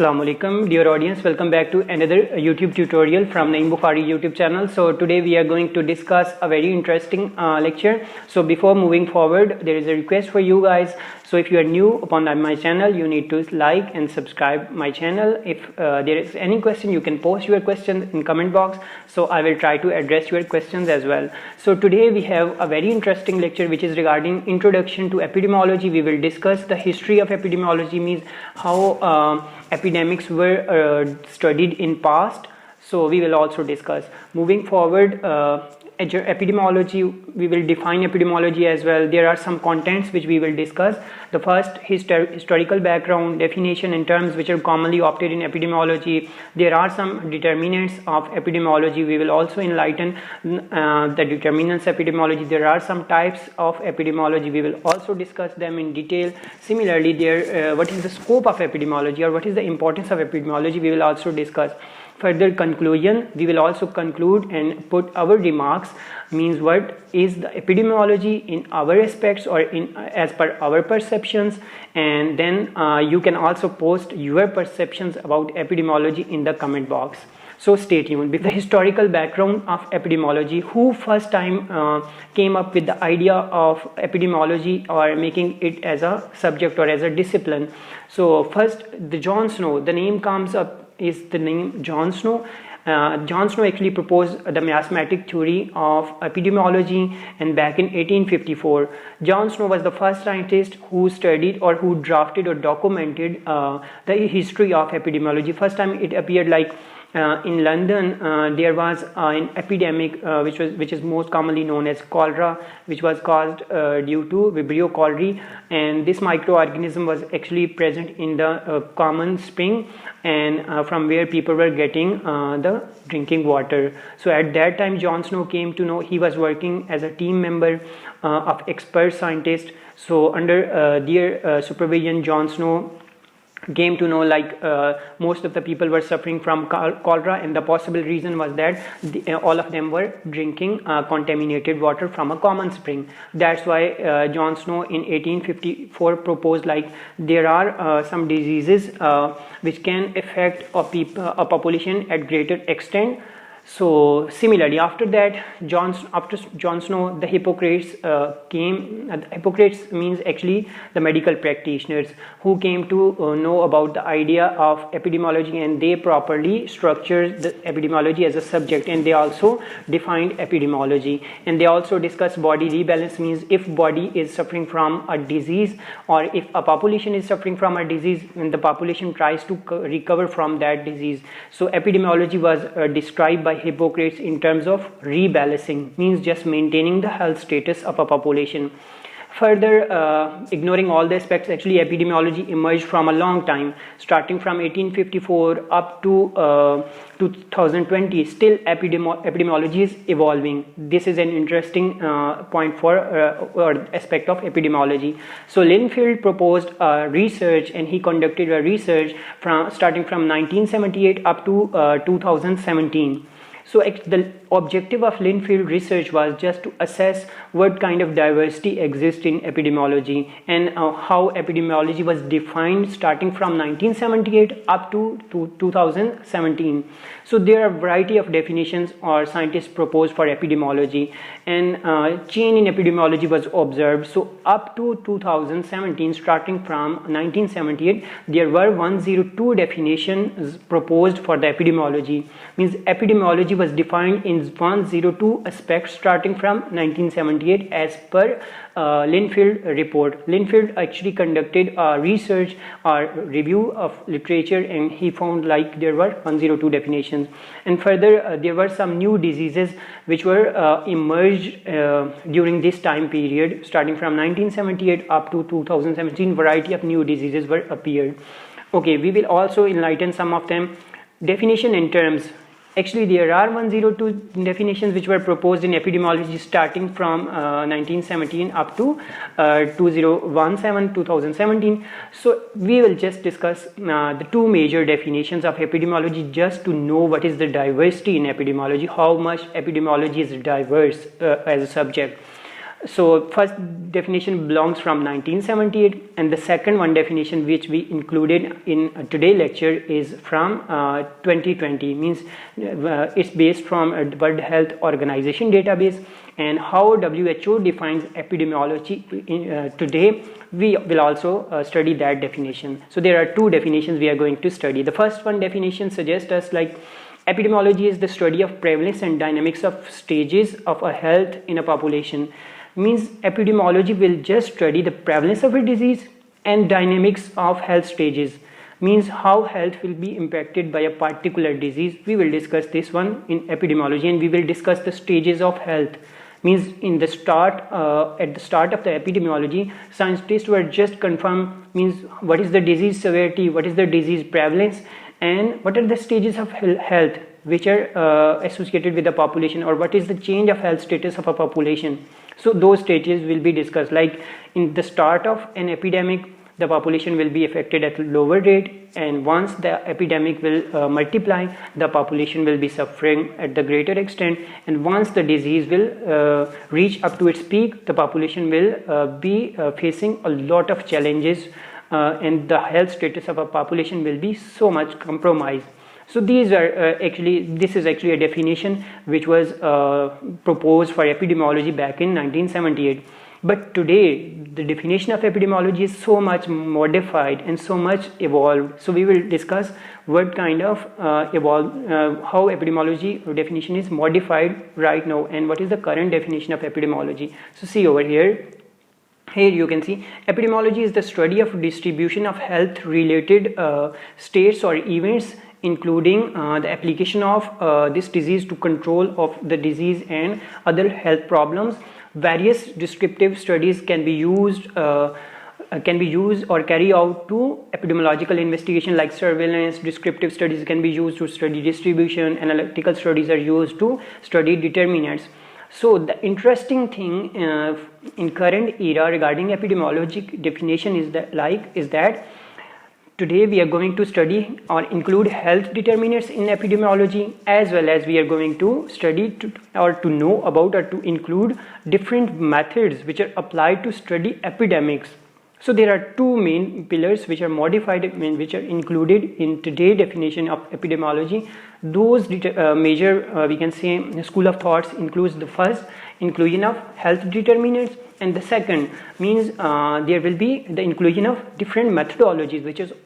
Assalamu alaikum, dear audience. Welcome back to another YouTube tutorial from Naeem Bukhari YouTube channel. So today we are going to discuss a very interesting lecture. So before moving forward, there is a request for you guys. So if you are new upon my channel, you need to like and subscribe my channel. If there is any question, you can post your question in comment box. So I will try to address your questions as well. So today we have a very interesting lecture which is regarding introduction to epidemiology. We will discuss the history of epidemiology, means how epidemics were studied in past. So we will also discuss moving forward epidemiology. We will define epidemiology as well. There are some contents which we will discuss. The first, historical background, definition and terms which are commonly opted in epidemiology. There are some determinants of epidemiology. We will also enlighten the determinants of epidemiology. There are some types of epidemiology. We will also discuss them in detail. Similarly, what is the scope of epidemiology, or what is the importance of epidemiology, we will also discuss. Further conclusion, we will also conclude and put our remarks, means what is the epidemiology in our aspects or in as per our perceptions, and then you can also post your perceptions about epidemiology in the comment box. So stay tuned. With the historical background of epidemiology, who first time came up with the idea of epidemiology or making it as a subject or as a discipline? So first, the John Snow, the name comes up is the name John Snow. John Snow actually proposed the mathematic theory of epidemiology, and back in 1854 John Snow was the first scientist who studied or who drafted or documented the history of epidemiology. First time it appeared like in London. There was an epidemic which is most commonly known as cholera, which was caused due to Vibrio cholerae, and this microorganism was actually present in the common spring, and from where people were getting the drinking water. So at that time John Snow came to know, he was working as a team member of expert scientists. So under their supervision, John Snow came to know like most of the people were suffering from cholera, and the possible reason was that all of them were drinking contaminated water from a common spring. That's why John Snow in 1854 proposed like there are some diseases which can affect a population at greater extent. So similarly, after that, after John Snow, the Hippocrates came. Hippocrates means actually the medical practitioners who came to know about the idea of epidemiology, and they properly structured the epidemiology as a subject, and they also defined epidemiology, and they also discussed body rebalance, means if body is suffering from a disease, or if a population is suffering from a disease and the population tries to recover from that disease. So epidemiology was described by Hippocrates in terms of rebalancing, means just maintaining the health status of a population. Further, ignoring all the aspects, actually epidemiology emerged from a long time, starting from 1854 up to 2020. Still epidemiology is evolving. This is an interesting point for or aspect of epidemiology. So Linfield proposed research, and he conducted a research starting from 1978 up to 2017. So the objective of Linfield research was just to assess what kind of diversity exists in epidemiology, and how epidemiology was defined starting from 1978 up to 2017. So there are a variety of definitions or scientists proposed for epidemiology, and change in epidemiology was observed. So up to 2017, starting from 1978, there were 102 definitions proposed for the epidemiology, means epidemiology was defined in 102 aspects starting from 1978 as per Linfield report. Linfield actually conducted a research or review of literature, and he found like there were 102 definitions. And further, there were some new diseases which were emerged during this time period, starting from 1978 up to 2017. Variety of new diseases were appeared. Okay, we will also enlighten some of them. Definition and terms. Actually, there are 102 definitions which were proposed in epidemiology starting from 1917 up to 2017. So we will just discuss the two major definitions of epidemiology, just to know what is the diversity in epidemiology, how much epidemiology is diverse as a subject. So first definition belongs from 1978, and the second one definition which we included in today's lecture is from 2020, means it's based from a World Health Organization database. And how WHO defines epidemiology today, we will also study that definition. So there are two definitions we are going to study. The first one definition suggests us like epidemiology is the study of prevalence and dynamics of stages of a health in a population. Means epidemiology will just study the prevalence of a disease and dynamics of health stages, means how health will be impacted by a particular disease. We will discuss this one in epidemiology, and we will discuss the stages of health. Means in the start, at the start of the epidemiology, scientists were just confirm means what is the disease severity, what is the disease prevalence, and what are the stages of health which are associated with the population, or what is the change of health status of a population. So those stages will be discussed. Like in the start of an epidemic, the population will be affected at a lower rate, and once the epidemic will multiply, the population will be suffering at the greater extent, and once the disease will reach up to its peak, the population will be facing a lot of challenges, and the health status of a population will be so much compromised. So these are this is actually a definition which was proposed for epidemiology back in 1978. But today the definition of epidemiology is so much modified and so much evolved. So we will discuss what kind of how epidemiology definition is modified right now, and what is the current definition of epidemiology. So see over here. Here you can see epidemiology is the study of distribution of health related states or events, including the application of this disease to control of the disease and other health problems. Various descriptive studies can be used or carry out to epidemiological investigation, like surveillance. Descriptive studies can be used to study distribution. Analytical studies are used to study determinants. So the interesting thing in current era regarding epidemiologic definition is that today we are going to study or include health determinants in epidemiology, as well as we are going to study to know about or to include different methods which are applied to study epidemics. So there are two main pillars which are modified, which are included in today's definition of epidemiology. Those major we can say school of thoughts includes the first, inclusion of health determinants, and the second means there will be the inclusion of different methodologies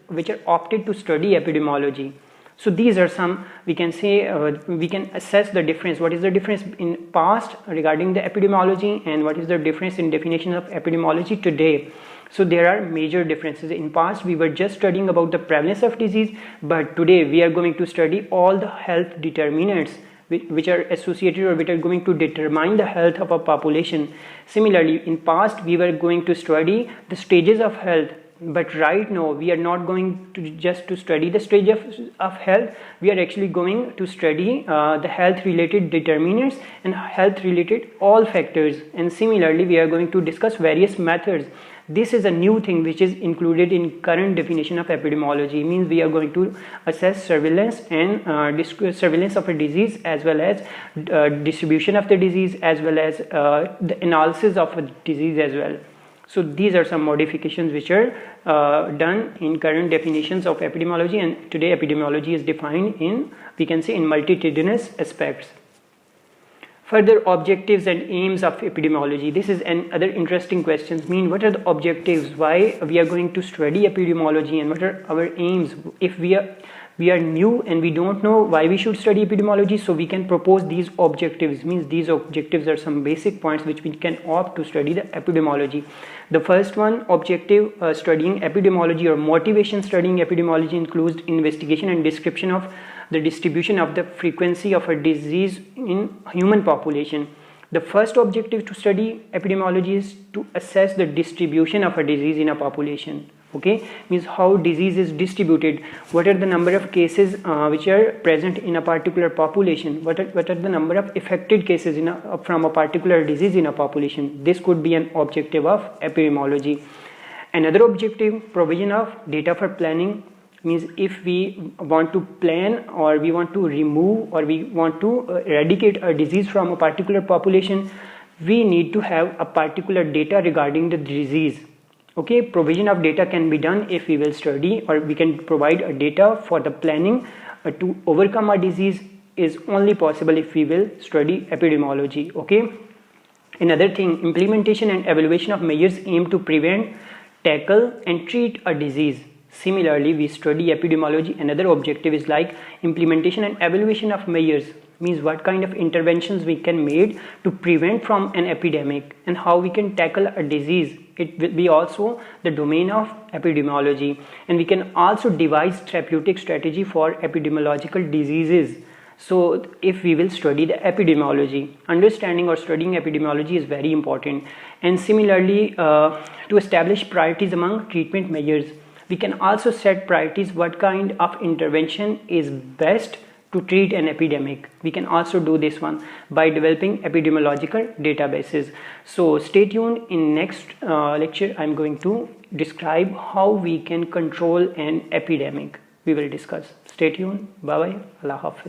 which are opted to study epidemiology. So these are some, we can say, we can assess the difference. What is the difference in past regarding the epidemiology, and what is the difference in definition of epidemiology today? So there are major differences. In past we were just studying about the prevalence of disease, but today we are going to study all the health determinants which are associated or which are going to determine the health of a population. Similarly, in past we were going to study the stages of health, but right now we are not going to just to study the stage of health. We are actually going to study the health related determinants and health related all factors, and similarly we are going to discuss various methods. This is a new thing which is included in current definition of epidemiology. Means we are going to assess surveillance and surveillance of a disease, as well as distribution of the disease, as well as the analysis of a disease as well. So these are some modifications which are done in current definitions of epidemiology, and today epidemiology is defined in, we can say, in multitudinous aspects. Further objectives and aims of epidemiology. This is another interesting question. What are the objectives? Why we are going to study epidemiology, and what are our aims? If we are new and we don't know why we should study epidemiology, so we can propose these objectives. Means these objectives are some basic points which we can opt to study the epidemiology. The first one, objective studying epidemiology or motivation studying epidemiology includes investigation and description of the distribution of the frequency of a disease in human population. The first objective to study epidemiology is to assess the distribution of a disease in a population. Okay, means how disease is distributed. What are the number of cases which are present in a particular population? What are the number of affected cases from a particular disease in a population? This could be an objective of epidemiology. Another objective, provision of data for planning. Means if we want to plan, or we want to remove, or we want to eradicate a disease from a particular population, we need to have a particular data regarding the disease. Okay, provision of data can be done if we will study, or we can provide a data for the planning to overcome a disease is only possible if we will study epidemiology. Okay, another thing, implementation and evaluation of measures aim to prevent, tackle and treat a disease. Similarly, we study epidemiology. Another objective is like implementation and evaluation of measures, means what kind of interventions we can make to prevent from an epidemic and how we can tackle a disease. It will be also the domain of epidemiology, and we can also devise therapeutic strategy for epidemiological diseases. So if we will study the epidemiology, understanding or studying epidemiology is very important. And similarly, to establish priorities among treatment measures, we can also set priorities what kind of intervention is best to treat an epidemic. We can also do this one by developing epidemiological databases. So stay tuned. In next lecture I'm going to describe how we can control an epidemic. We will discuss. Stay tuned. Bye bye. Allah Hafiz.